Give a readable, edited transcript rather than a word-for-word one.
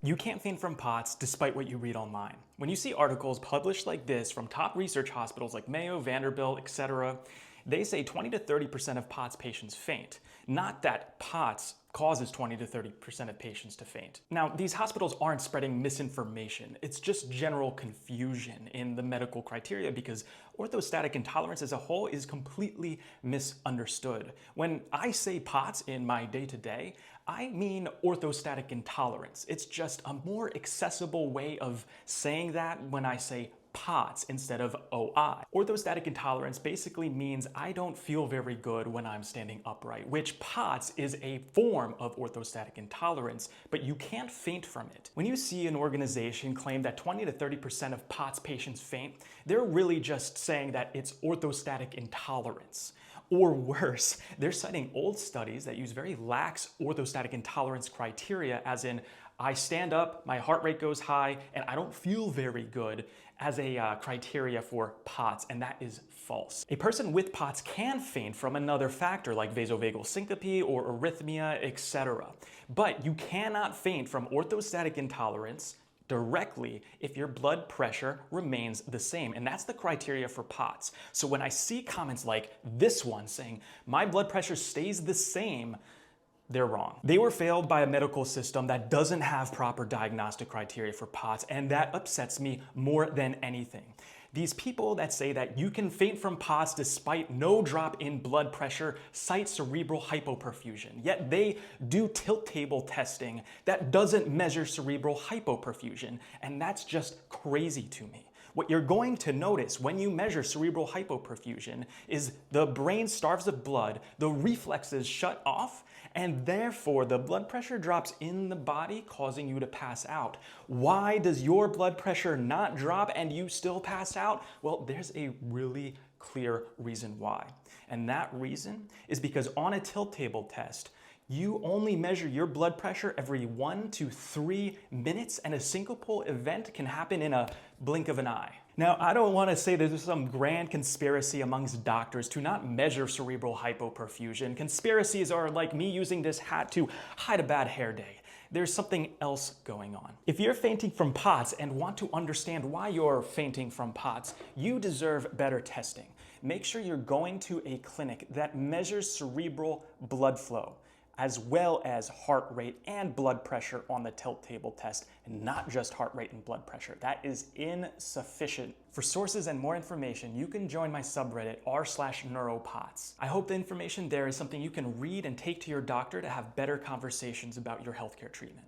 You can't faint from POTS despite what you read online. When you see articles published like this from top research hospitals like Mayo, Vanderbilt, etc., they say 20 to 30% of POTS patients faint. Not that POTS causes 20 to 30% of patients to faint. Now, these hospitals aren't spreading misinformation. It's just general confusion in the medical criteria because orthostatic intolerance as a whole is completely misunderstood. When I say POTS in my day-to-day, I mean orthostatic intolerance. It's just a more accessible way of saying that when I say POTS instead of OI. Orthostatic intolerance basically means I don't feel very good when I'm standing upright, which POTS is a form of orthostatic intolerance, but you can't faint from it. When you see an organization claim that 20 to 30% of POTS patients faint, they're really just saying that it's orthostatic intolerance. Or worse, they're citing old studies that use very lax orthostatic intolerance criteria, as in, I stand up, my heart rate goes high, and I don't feel very good as a criteria for POTS, and that is false. A person with POTS can faint from another factor like vasovagal syncope or arrhythmia, etc. But you cannot faint from orthostatic intolerance directly if your blood pressure remains the same, and that's the criteria for POTS. So when I see comments like this one saying, my blood pressure stays the same, they're wrong. They were failed by a medical system that doesn't have proper diagnostic criteria for POTS, and that upsets me more than anything. These people that say that you can faint from POTS despite no drop in blood pressure cite cerebral hypoperfusion, yet they do tilt table testing that doesn't measure cerebral hypoperfusion, and that's just crazy to me. What you're going to notice when you measure cerebral hypoperfusion is the brain starves of blood, the reflexes shut off, and therefore the blood pressure drops in the body, causing you to pass out. Why does your blood pressure not drop and you still pass out? Well, there's a really clear reason why. And that reason is because on a tilt table test, you only measure your blood pressure every 1 to 3 minutes, and a syncopal event can happen in a blink of an eye. Now, I don't want to say that there's some grand conspiracy amongst doctors to not measure cerebral hypoperfusion. Conspiracies are like me using this hat to hide a bad hair day. There's something else going on. If you're fainting from POTS and want to understand why you're fainting from POTS, you deserve better testing. Make sure you're going to a clinic that measures cerebral blood flow, as well as heart rate and blood pressure on the tilt table test, and not just heart rate and blood pressure. That is insufficient. For sources and more information, you can join my subreddit r/neuropots. I hope the information there is something you can read and take to your doctor to have better conversations about your healthcare treatment.